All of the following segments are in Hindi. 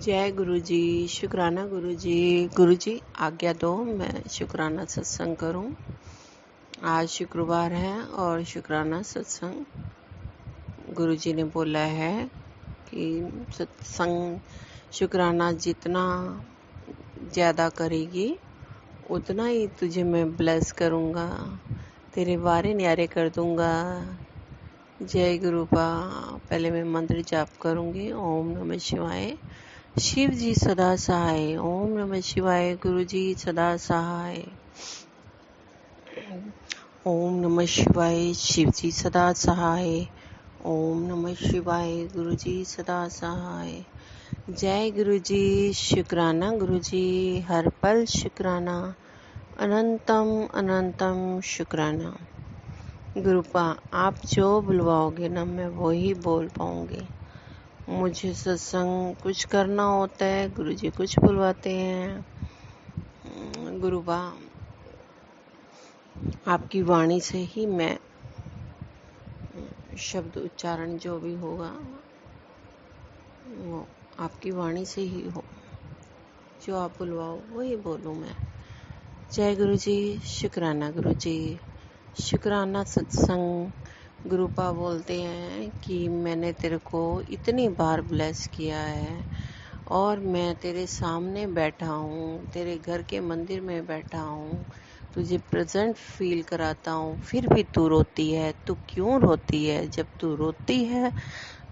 जय गुरु जी। शुक्राना गुरु जी। गुरु जी आज्ञा दो मैं शुक्राना सत्संग करूं। आज शुक्रवार है और शुक्राना सत्संग गुरु जी ने बोला है कि सत्संग शुक्राना जितना ज़्यादा करेगी उतना ही तुझे मैं ब्लेस करूँगा, तेरे वारे न्यारे कर दूँगा। जय गुरु बा। पहले मैं मंत्र जाप करूँगी। ओम नमः शिवाय। शिव जी सदा सहाय। ओम नमः शिवाय। गुरु जी सदा सहाय। ओम नमः शिवाय। शिव जी सदा सहाय। ओम नमः शिवाय। गुरु जी सदा सहाय। जय गुरु जी। शुक्राना गुरु जी। हर पल शुक्राना। अनंतम अनंतम शुक्राना। गुरुपा आप जो बुलवाओगे ना मैं वही बोल पाऊंगी। मुझे सत्संग कुछ करना होता है, गुरुजी कुछ बुलवाते हैं। गुरुबा आपकी वाणी से ही मैं शब्द उच्चारण जो भी होगा वो आपकी वाणी से ही हो। जो आप बुलवाओ वही बोलूँ मैं। जय गुरु जी। शुक्राना गुरु जी। शुक्राना सत्संग। गुरुपा बोलते हैं कि मैंने तेरे को इतनी बार ब्लेस किया है और मैं तेरे सामने बैठा हूँ, तेरे घर के मंदिर में बैठा हूँ, तुझे प्रेजेंट फील कराता हूँ, फिर भी तू रोती है। तू क्यों रोती है? जब तू रोती है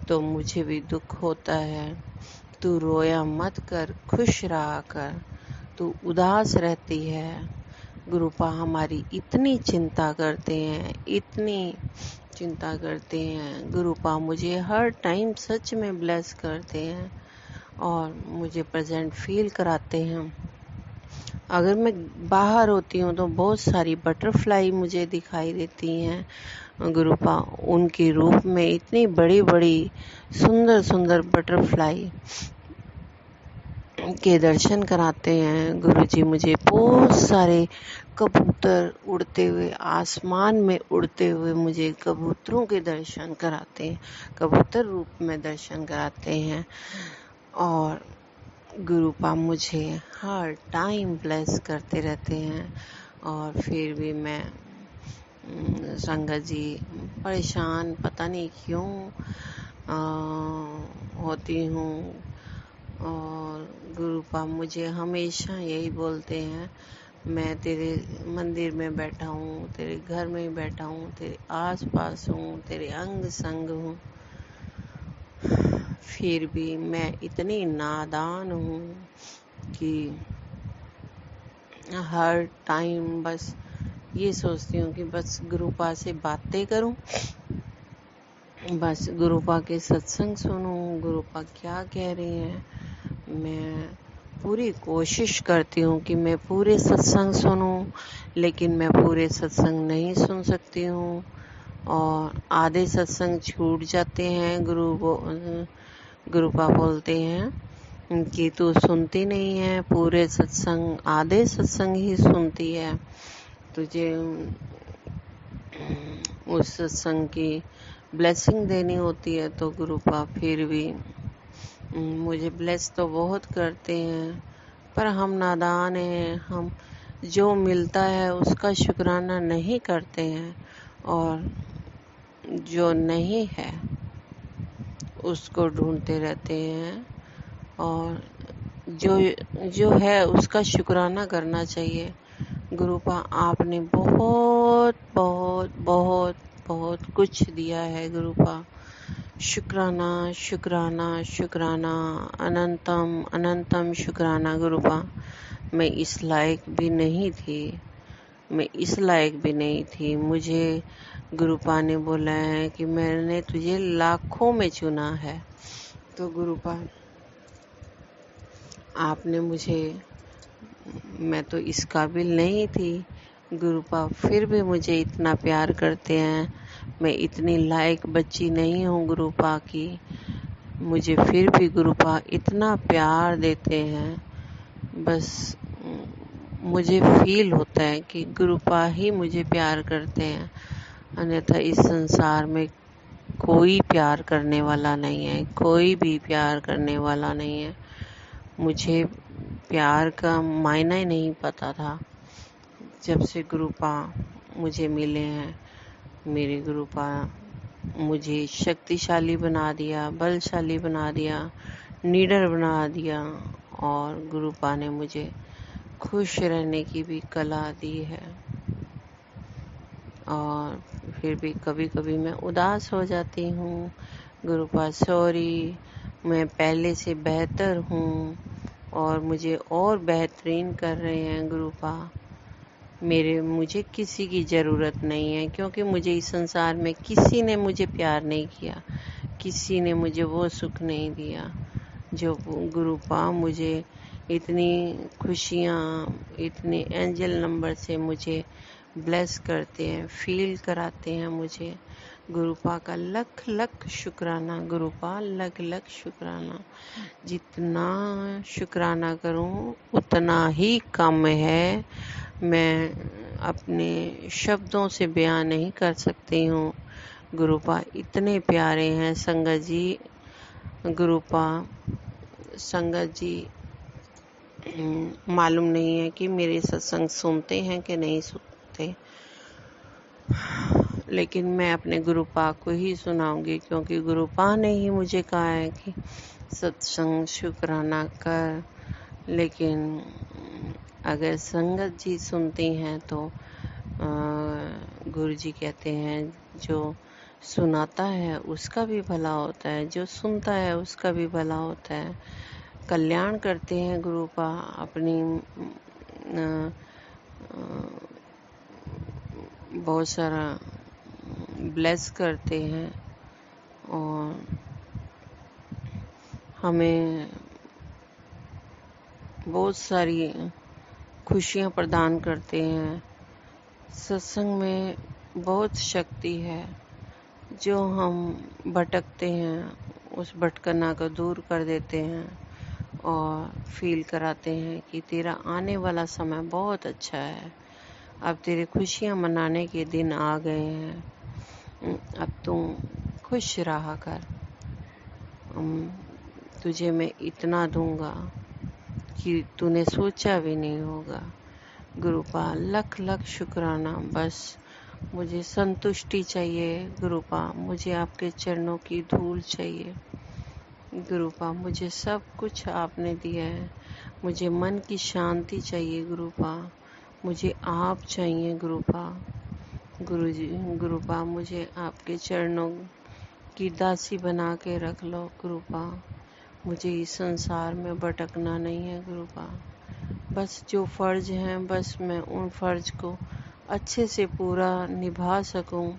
तो मुझे भी दुख होता है। तू रोया मत कर, खुश रहा कर। तू उदास रहती है। गुरुपा हमारी इतनी चिंता करते हैं, इतनी चिंता करते हैं। गुरुपा मुझे हर टाइम सच में ब्लेस करते हैं और मुझे प्रेजेंट फील कराते हैं। अगर मैं बाहर होती हूँ तो बहुत सारी बटरफ्लाई मुझे दिखाई देती हैं। गुरुपा उनके रूप में इतनी बड़ी बड़ी सुंदर सुंदर बटरफ्लाई के दर्शन कराते हैं। गुरुजी मुझे बहुत सारे कबूतर उड़ते हुए, आसमान में उड़ते हुए मुझे कबूतरों के दर्शन कराते हैं, कबूतर रूप में दर्शन कराते हैं। और गुरुपा मुझे हर टाइम ब्लेस करते रहते हैं। और फिर भी मैं संगत जी परेशान पता नहीं क्यों होती हूँ। और गुरुपा मुझे हमेशा यही बोलते हैं, मैं तेरे मंदिर में बैठा हूँ, तेरे घर में बैठा हूँ, तेरे आस पास हूँ, तेरे अंग संग हूँ, फिर भी मैं इतनी नादान हूँ कि हर टाइम बस ये सोचती हूँ कि बस गुरुपा से बातें करूँ, बस गुरुपा के सत्संग सुनूं, गुरुपा क्या कह रही हैं। मैं पूरी कोशिश करती हूँ कि मैं पूरे सत्संग सुनूं, लेकिन मैं पूरे सत्संग नहीं सुन सकती हूँ और आधे सत्संग छूट जाते हैं। गुरुपा बोलते हैं कि तू सुनती नहीं है पूरे सत्संग, आधे सत्संग ही सुनती है। तुझे उस सत्संग की ब्लेसिंग देनी होती है। तो गुरुपा फिर भी मुझे ब्लेस तो बहुत करते हैं, पर हम नादान हैं। हम जो मिलता है उसका शुक्राना नहीं करते हैं और जो नहीं है उसको ढूंढते रहते हैं। और जो है उसका शुक्राना करना चाहिए। गुरुपा आपने बहुत बहुत बहुत बहुत कुछ दिया है। गुरुपा शुक्राना शुक्राना शुक्राना, अनंतम अनंतम शुक्राना। गुरुपा मैं इस लायक भी नहीं थी, मुझे गुरुपा ने बोला है कि मैंने तुझे लाखों में चुना है। तो गुरुपा आपने मुझे, मैं तो इस काबिल नहीं थी। गुरुपा फिर भी मुझे इतना प्यार करते हैं। मैं इतनी लायक बच्ची नहीं हूँ गुरुपा की, मुझे फिर भी गुरुपा इतना प्यार देते हैं। बस मुझे फील होता है कि गुरुपा ही मुझे प्यार करते हैं, अन्यथा इस संसार में कोई प्यार करने वाला नहीं है, कोई भी प्यार करने वाला नहीं है। मुझे प्यार का मायना ही नहीं पता था। जब से गुरुपा मुझे मिले हैं, मेरे गुरुपा मुझे शक्तिशाली बना दिया, बलशाली बना दिया, निडर बना दिया, और गुरुपा ने मुझे खुश रहने की भी कला दी है। और फिर भी कभी कभी मैं उदास हो जाती हूँ। गुरुपा सॉरी, मैं पहले से बेहतर हूँ और मुझे और बेहतरीन कर रहे हैं गुरुपा। मुझे किसी की ज़रूरत नहीं है, क्योंकि मुझे इस संसार में किसी ने मुझे प्यार नहीं किया, किसी ने मुझे वो सुख नहीं दिया जो गुरुपा मुझे इतनी खुशियाँ, इतने एंजल नंबर से मुझे ब्लेस करते हैं, फील कराते हैं मुझे। गुरुपा का लख लख शुक्राना, गुरुपा लख लख शुक्राना। जितना शुक्राना करूं उतना ही कम है। मैं अपने शब्दों से बयान नहीं कर सकती हूँ। गुरुपा इतने प्यारे हैं। संगत जी, गुरुपा संगत जी मालूम नहीं है कि मेरे सत्संग सुनते हैं कि नहीं सुनते, लेकिन मैं अपने गुरुपा को ही सुनाऊंगी, क्योंकि गुरुपा ने ही मुझे कहा है कि सत्संग शुक्राना कर। लेकिन अगर संगत जी सुनती हैं तो गुरु जी कहते हैं जो सुनाता है उसका भी भला होता है, जो सुनता है उसका भी भला होता है। कल्याण करते हैं गुरुपा, अपनी बहुत सारा ब्लेस करते हैं और हमें बहुत सारी खुशियाँ प्रदान करते हैं। सत्संग में बहुत शक्ति है। जो हम भटकते हैं उस भटकना को दूर कर देते हैं और फील कराते हैं कि तेरा आने वाला समय बहुत अच्छा है। अब तेरे खुशियाँ मनाने के दिन आ गए हैं। अब तू खुश रहा कर। तुझे मैं इतना दूंगा कि तूने सोचा भी नहीं होगा। गुरुपा लख लख शुक्राना। बस मुझे संतुष्टि चाहिए गुरुपा, मुझे आपके चरणों की धूल चाहिए गुरुपा। मुझे सब कुछ आपने दिया है। मुझे मन की शांति चाहिए गुरुपा, मुझे आप चाहिए गुरुपा। गुरुजी, गुरुपा मुझे आपके चरणों की दासी बना के रख लो गुरुपा। मुझे इस संसार में भटकना नहीं है गुरुपा। बस जो फर्ज हैं, बस मैं उन फर्ज को अच्छे से पूरा निभा सकूं,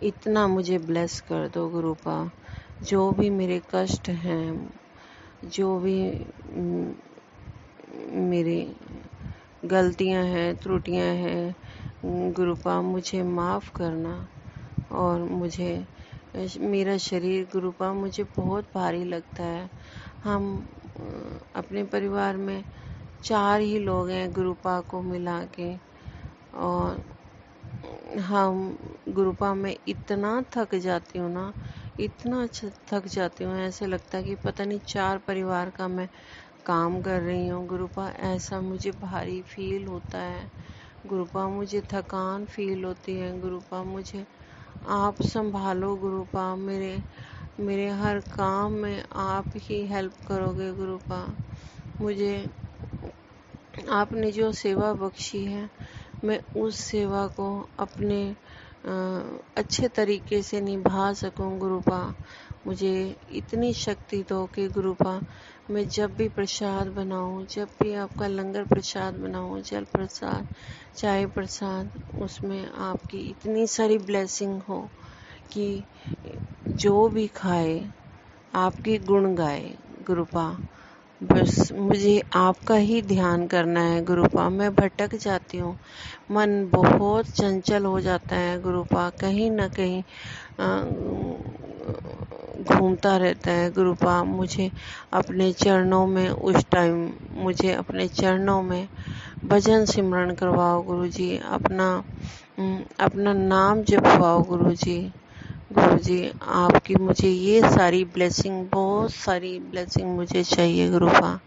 इतना मुझे ब्लेस कर दो गुरुपा। जो भी मेरे कष्ट हैं, जो भी मेरी गलतियां हैं, त्रुटियां हैं, गुरुपा मुझे माफ़ करना। और मुझे मेरा शरीर गुरुपा मुझे बहुत भारी लगता है। हम अपने परिवार में 4 ही लोग हैं गुरुपा को मिला के, और हम गुरुपा में इतना थक जाती हूँ ना, इतना थक जाती हूँ, ऐसे लगता है कि पता नहीं 4 परिवार का मैं काम कर रही हूँ गुरुपा। ऐसा मुझे भारी फील होता है गुरुपा, मुझे थकान फील होती है गुरुपा। मुझे आप संभालो गुरुपा, मेरे हर काम में आप ही हेल्प करोगे गुरुपा। मुझे आपने जो सेवा बख्शी है, मैं उस सेवा को अपने अच्छे तरीके से निभा सकूं गुरुपा। मुझे इतनी शक्ति दो कि गुरुपा मैं जब भी प्रसाद बनाऊं, जब भी आपका लंगर प्रसाद बनाऊं, जल प्रसाद, चाय प्रसाद, उसमें आपकी इतनी सारी ब्लेसिंग हो कि जो भी खाए आपके गुण गाए गुरुपा। बस मुझे आपका ही ध्यान करना है गुरुपा। मैं भटक जाती हूँ, मन बहुत चंचल हो जाता है गुरुपा, कहीं ना कहीं घूमता रहता है गुरुपा। मुझे अपने चरणों में उस टाइम मुझे अपने चरणों में भजन सिमरन करवाओ गुरुजी, अपना नाम जपवाओ गुरुजी। गुरुजी, आपकी मुझे ये सारी ब्लेसिंग, बहुत सारी ब्लेसिंग मुझे चाहिए गुरुपा।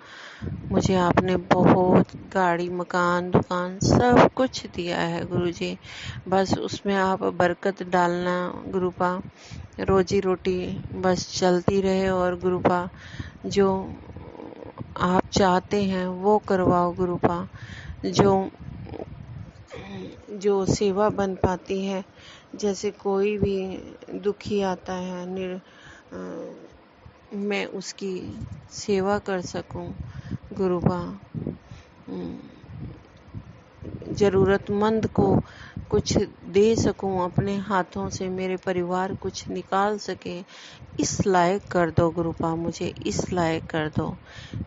मुझे आपने बहुत गाड़ी, मकान, दुकान सब कुछ दिया है गुरुजी, बस उसमें आप बरकत डालना गुरुपा। रोजी रोटी बस चलती रहे, और गुरुपा जो आप चाहते हैं वो करवाओ गुरुपा। जो जो सेवा बन पाती है, जैसे कोई भी दुखी आता है, मैं उसकी सेवा कर सकूं गुरुपा। जरूरतमंद को कुछ दे सकूं अपने हाथों से, मेरे परिवार कुछ निकाल सके, इस लायक कर दो गुरुपा, मुझे इस लायक कर दो।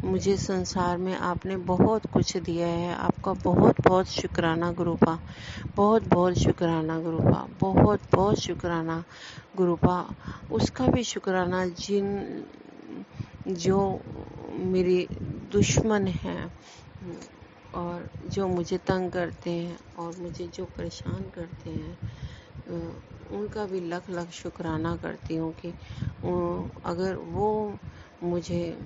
मुझे संसार में आपने बहुत कुछ दिया है, आपका बहुत बहुत शुक्राना गुरुपा, बहुत बहुत शुक्राना गुरुपा, बहुत बहुत शुक्राना गुरुपा। उसका भी शुक्राना जो मेरे दुश्मन हैं, और जो मुझे तंग करते हैं, और मुझे जो परेशान करते हैं, उनका भी लख लख शुक्राना करती हूँ कि अगर वो मुझे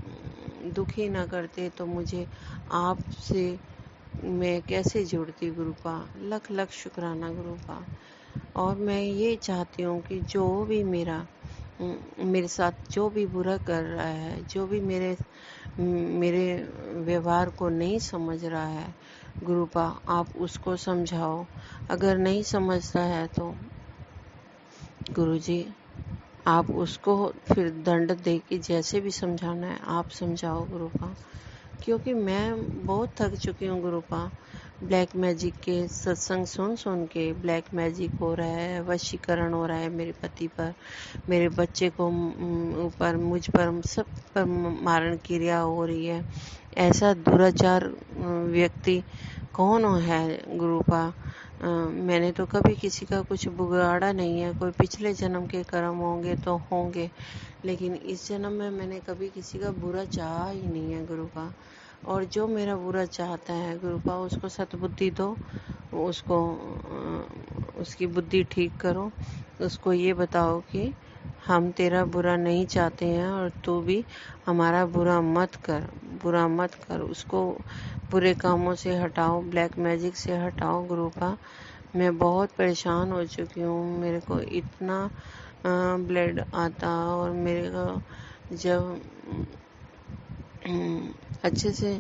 दुखी ना करते तो मुझे आपसे मैं कैसे जुड़ती गुरुपा। लख लख शुक्राना गुरुपा। और मैं ये चाहती हूँ कि जो भी मेरे साथ जो भी बुरा कर रहा है, जो भी मेरे व्यवहार को नहीं समझ रहा है गुरुपा, आप उसको समझाओ। अगर नहीं समझता है तो गुरुजी आप उसको फिर दंड दे के जैसे भी समझाना है आप समझाओ गुरुपा। क्योंकि मैं बहुत थक चुकी हूँ गुरुपा। ब्लैक मैजिक के सत्संग सुन सुन के ब्लैक मैजिक हो रहा है, वशीकरण हो रहा है मेरे पति पर, मेरे बच्चे को ऊपर, मुझ पर, सब पर मारण क्रिया हो रही है। ऐसा दुराचार व्यक्ति कौन है गुरुपा? मैंने तो कभी किसी का कुछ बिगाड़ा नहीं है। कोई पिछले जन्म के कर्म होंगे तो होंगे, लेकिन इस जन्म में मैंने कभी किसी का बुरा चाहा ही नहीं है गुरुपा। और जो मेरा बुरा चाहता है गुरुपा, उसको सद्बुद्धि दो, उसको उसकी बुद्धि ठीक करो। उसको ये बताओ कि हम तेरा बुरा नहीं चाहते हैं, और तू भी हमारा बुरा मत कर। उसको बुरे कामों से हटाओ, ब्लैक मैजिक से हटाओ गुरुपा। मैं बहुत परेशान हो चुकी हूँ। मेरे को इतना ब्लड आता, और मेरे को जब अच्छे से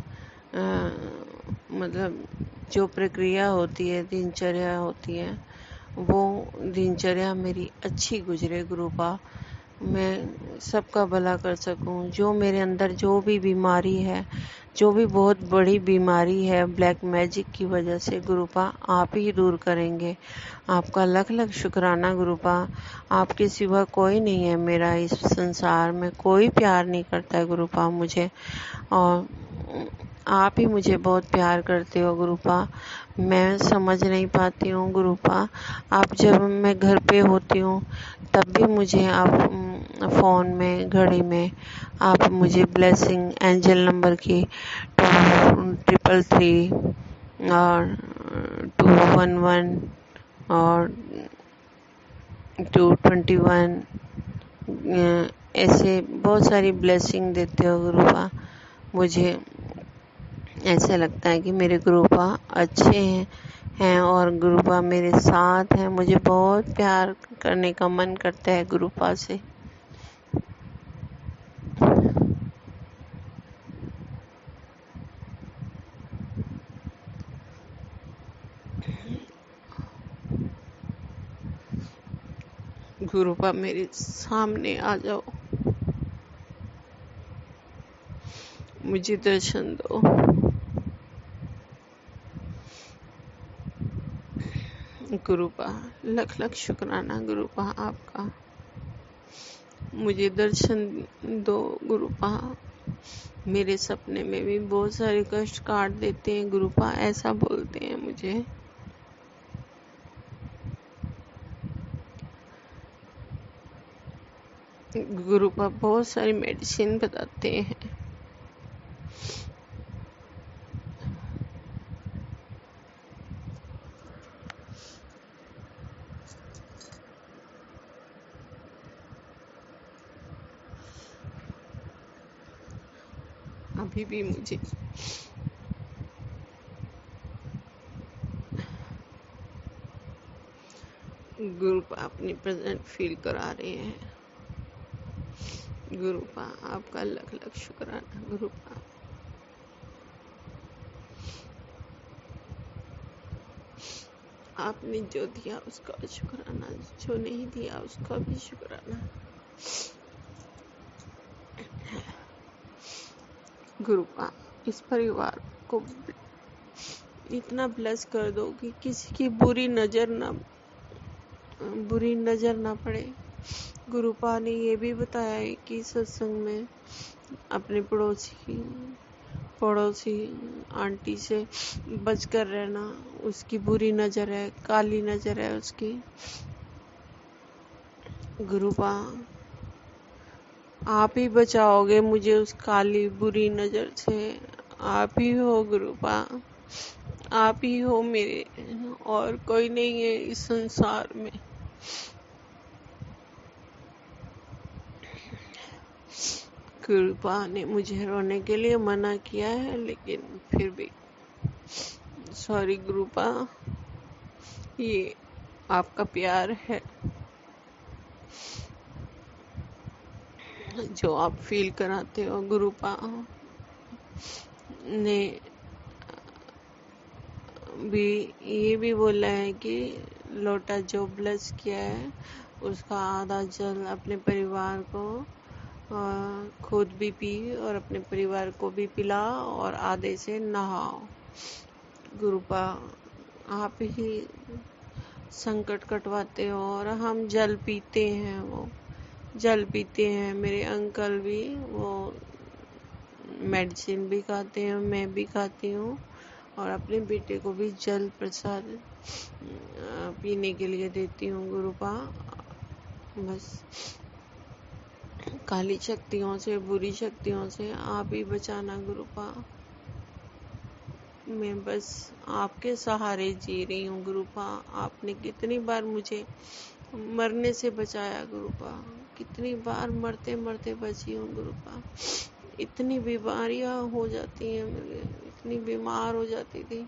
मतलब जो प्रक्रिया होती है, दिनचर्या होती है, वो दिनचर्या मेरी अच्छी गुजरे गुरुपा। मैं सबका भला कर सकूं। जो मेरे अंदर जो भी बीमारी है, जो भी बहुत बड़ी बीमारी है ब्लैक मैजिक की वजह से गुरुपा, आप ही दूर करेंगे। आपका लख लख शुक्राना गुरुपा। आपके सिवा कोई नहीं है मेरा इस संसार में, कोई प्यार नहीं करता है गुरुपा मुझे, और आप ही मुझे बहुत प्यार करते हो गुरुपा। मैं समझ नहीं पाती हूँ गुरुपा। आप जब मैं घर पे होती हूँ तब भी मुझे आप फ़ोन में, घड़ी में आप मुझे ब्लेसिंग एंजल नंबर की 2333 और 211 और 221 ऐसे बहुत सारी ब्लेसिंग देते हो गुरुपा। मुझे ऐसे लगता है कि मेरे गुरुपा अच्छे हैं और गुरुपा मेरे साथ हैं। मुझे बहुत प्यार करने का मन करता है गुरुपा से। गुरुपा मेरे सामने आ जाओ, मुझे दर्शन दो। गुरुपा लख लख शुक्राना गुरुपा आपका। मुझे दर्शन दो गुरुपा। मेरे सपने में भी बहुत सारे कष्ट काट देते हैं गुरुपा, ऐसा बोलते हैं मुझे। गुरुपा बहुत सारी मेडिसिन बताते हैं। अभी भी मुझे गुरुपा अपनी प्रेजेंट फील करा रहे हैं। गुरुपा आपका लख लख शुक्राना। गुरुपा आपने जो दिया उसका शुक्राना, जो नहीं दिया उसका भी शुक्राना। गुरुपा इस परिवार को इतना ब्लेस कर दो कि किसी की बुरी नजर ना पड़े। गुरुपा ने ये भी बताया है कि सत्संग में अपने पड़ोसी आंटी से बचकर रहना। उसकी बुरी नजर है, काली नजर है उसकी। गुरुपा आप ही बचाओगे मुझे उस काली बुरी नजर से। आप ही हो गुरुपा, आप ही हो मेरे, और कोई नहीं है इस संसार में। गुरुपा ने मुझे रोने के लिए मना किया है, लेकिन फिर भी सॉरी गुरुपा, ये आपका प्यार है जो आप फील कराते हो। गुरुपा ने भी ये भी बोला है कि लोटा जो ब्लेस किया है उसका आधा जल अपने परिवार को खुद भी पी और अपने परिवार को भी पिला और आधे से नहाओ। गुरुपा आप ही संकट कटवाते हो और हम जल पीते हैं, वो जल पीते हैं। मेरे अंकल भी वो मेडिसिन भी खाते हैं, मैं भी खाती हूँ और अपने बेटे को भी जल प्रसाद पीने के लिए देती हूँ। गुरुपा बस काली शक्तियों से, बुरी शक्तियों से आप ही बचाना। गुरुपा मैं बस आपके सहारे जी रही हूँ। गुरुपा आपने कितनी बार मुझे मरने से बचाया। गुरुपा कितनी बार मरते मरते बची हूँ। गुरुपा इतनी बीमारियां हो जाती हैं मुझे, इतनी बीमार हो जाती थी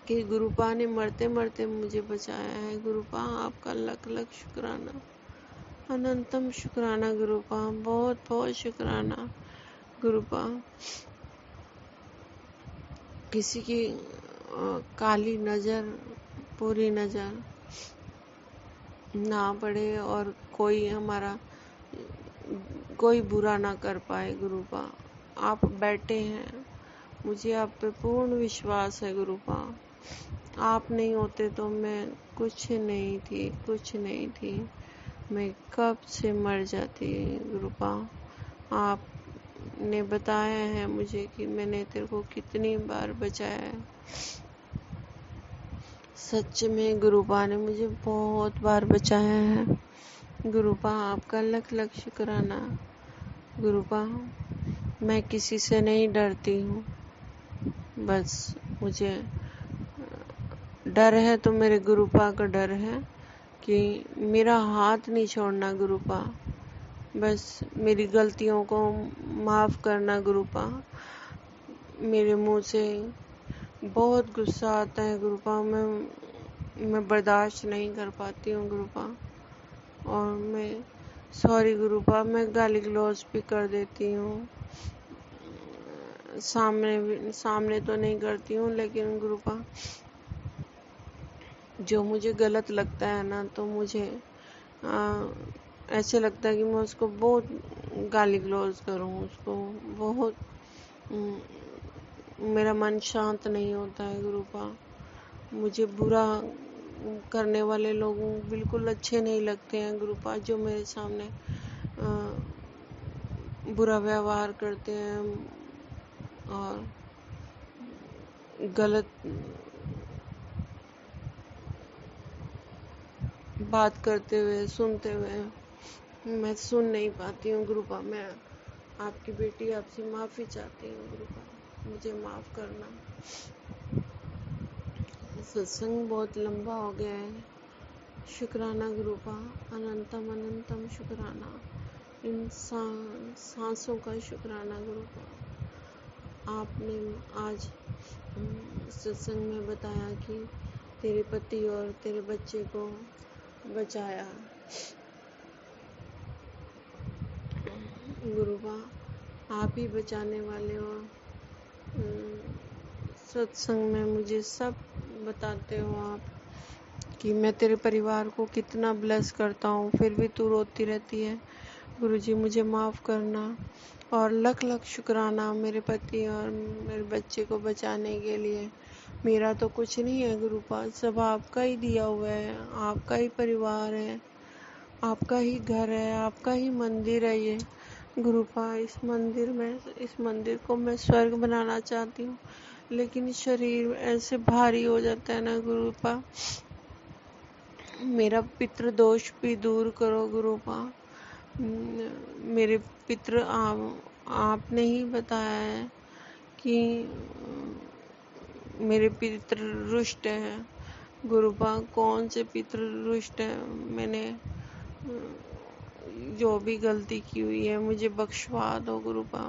कि गुरुपा ने मरते मरते मुझे बचाया है। गुरुपा आपका लख लख शुक्राना, अनंतम शुक्राना। गुरुपा बहुत बहुत शुक्राना। गुरुपा किसी की काली नजर, बुरी नजर ना पड़े और कोई बुरा ना कर पाए। गुरुपा आप बैठे हैं, मुझे आप पे पूर्ण विश्वास है। गुरुपा आप नहीं होते तो मैं कुछ नहीं थी, मैं कब से मर जाती। गुरुपा आपने बताया है मुझे कि मैंने तेरे को कितनी बार बचाया है। सच में गुरुपा ने मुझे बहुत बार बचाया है। गुरुपा आपका लख लख शुक्राना। गुरुपा मैं किसी से नहीं डरती हूँ, बस मुझे डर है तो मेरे गुरुपा का डर है कि मेरा हाथ नहीं छोड़ना। गुरुपा बस मेरी गलतियों को माफ करना। गुरुपा मेरे मुंह से बहुत गुस्सा आता है। गुरुपा मैं बर्दाश्त नहीं कर पाती हूँ। गुरुपा और मैं सॉरी गुरुपा, मैं गाली गलौज भी कर देती हूँ। सामने तो नहीं करती हूँ, लेकिन गुरुपा जो मुझे गलत लगता है ना, तो मुझे ऐसे लगता है कि मैं उसको बहुत गाली गलौज करूँ, उसको बहुत मेरा मन शांत नहीं होता है। गुरुपा मुझे बुरा करने वाले लोग बिल्कुल अच्छे नहीं लगते हैं। गुरुपा जो मेरे सामने बुरा व्यवहार करते हैं और गलत बात करते हुए, सुनते हुए मैं सुन नहीं पाती हूँ। गुरुपा मैं आपकी बेटी आपसे माफी चाहती हूँ। गुरुपा मुझे माफ करना। सत्संग बहुत लंबा हो गया है। शुक्राना गुरुपा, अनंतम अनंतम शुक्राना। इन सांसों का शुक्राना गुरु का। आपने आज सत्संग में बताया कि तेरे पति और तेरे बच्चे को बचाया। गुरुबा, आप ही बचाने वाले हो। सत्संग में मुझे सब बताते हो आप कि मैं तेरे परिवार को कितना ब्लेस करता हूँ, फिर भी तू रोती रहती है। गुरुजी मुझे माफ़ करना और लख लख शुक्राना मेरे पति और मेरे बच्चे को बचाने के लिए। मेरा तो कुछ नहीं है गुरुपा, सब आपका ही दिया हुआ है, आपका ही परिवार है, आपका ही घर है, आपका ही मंदिर है ये। गुरुपा इस मंदिर को मैं स्वर्ग बनाना चाहती हूँ, लेकिन शरीर ऐसे भारी हो जाता है ना गुरुपा। मेरा पितृ दोष भी दूर करो गुरुपा। मेरे पितृ आपने ही बताया है कि मेरे पितृ रुष्ट हैं। गुरुपा कौन से पितृ रुष्ट है? मैंने जो भी गलती की हुई है मुझे बख्शवा दो गुरुपा,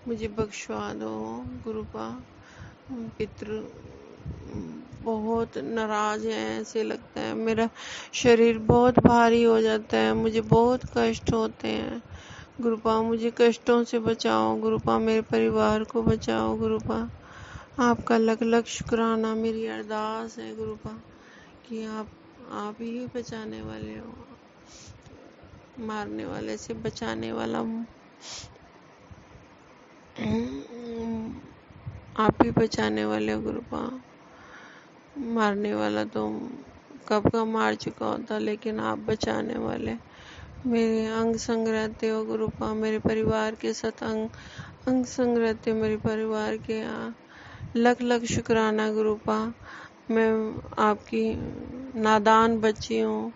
मुझे बख्शवा दो गुरुपा। पितृ बहुत नाराज है, ऐसे लगता है मेरा शरीर बहुत भारी हो जाता है, मुझे बहुत कष्ट होते हैं गुरुपा। मुझे कष्टों से बचाओ गुरुपा, मेरे परिवार को बचाओ गुरुपा। आपका लख लख शुक्राना, मेरी अरदास है गुरुपा कि आप ही बचाने वाले हो, मारने वाले से बचाने वाला आप ही बचाने वाले हो गुरुपा। मारने वाला तो कब का मार चुका होता, लेकिन आप बचाने वाले मेरे अंग संग रहते हो गुरुपा। मेरे परिवार के साथ अंग संग रहते हो मेरे परिवार के। लख लख शुक्राना गुरुपा। मैं आपकी नादान बच्ची हूँ,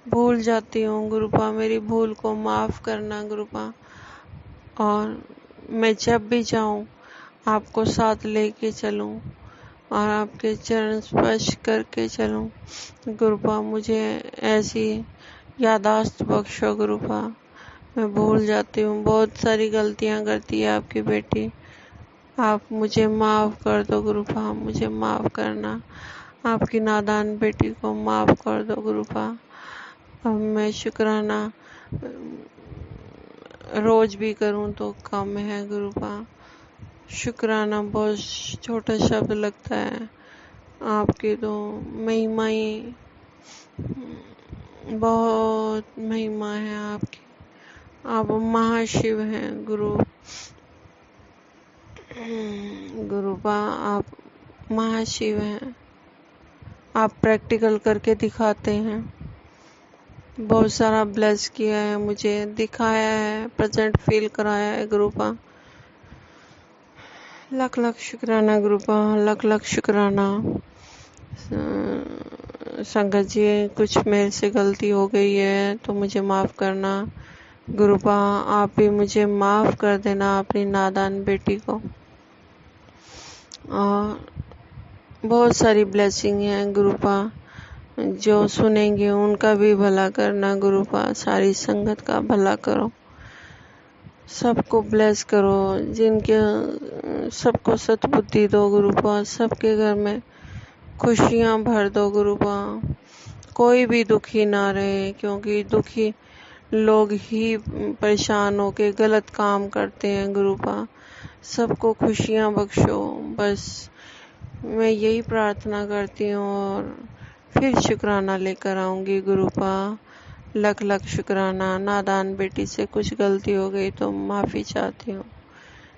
भूल जाती हूँ गुरुपा, मेरी भूल को माफ़ करना गुरुपा। और मैं जब भी जाऊँ आपको साथ लेके चलूँ और आपके चरण स्पर्श करके चलूँ गुरुपा। मुझे ऐसी यादाश्त बख्शो गुरुपा, मैं भूल जाती हूँ, बहुत सारी गलतियाँ करती है आपकी बेटी। आप मुझे माफ़ कर दो गुरुपा, मुझे माफ़ करना, आपकी नादान बेटी को माफ़ कर दो गुरुपा। अब मैं शुक्राना रोज भी करूं तो कम है गुरुपा। शुक्राना बहुत छोटा शब्द लगता है, आपकी तो महिमा ही बहुत महिमा है आपकी। आप महाशिव हैं गुरुपा, आप महाशिव हैं। आप प्रैक्टिकल करके दिखाते हैं, बहुत सारा ब्लेस किया है, मुझे दिखाया है, प्रेजेंट फील कराया है गुरुपा। लख लख शुक्राना गुरुपा, लख लख शुक्राना। संगत जी कुछ मेरे से गलती हो गई है तो मुझे माफ़ करना गुरुपा। आप भी मुझे माफ़ कर देना अपनी नादान बेटी को। और बहुत सारी ब्लेसिंग है गुरुपा, जो सुनेंगे उनका भी भला करना गुरुपा। सारी संगत का भला करो, सबको ब्लेस करो, जिनके सबको सद्बुद्धि दो गुरुपा, सबके घर में खुशियाँ भर दो गुरुपा। कोई भी दुखी ना रहे, क्योंकि दुखी लोग ही परेशान होके गलत काम करते हैं गुरुपा। सबको खुशियाँ बख्शो, बस मैं यही प्रार्थना करती हूँ और फिर शुक्राना लेकर आऊँगी गुरुपा। लख लख शुक्राना। नादान बेटी से कुछ गलती हो गई तो माफ़ी चाहती हूँ।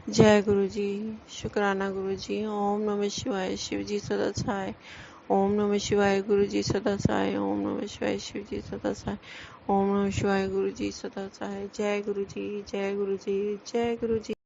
जय गुरु जी। शुक्राना गुरु जी। ओम नमः शिवाय। शिव जी सदा सहाय। ओम नमः शिवाय। गुरु जी सदा सहाय। ओम नमः शिवाय। शिव जी सदा सहाय। ओम नमः शिवाय। गुरु जी सदा सहाय। जय गुरु जी, जय गुरु जी, जय गुरु जी।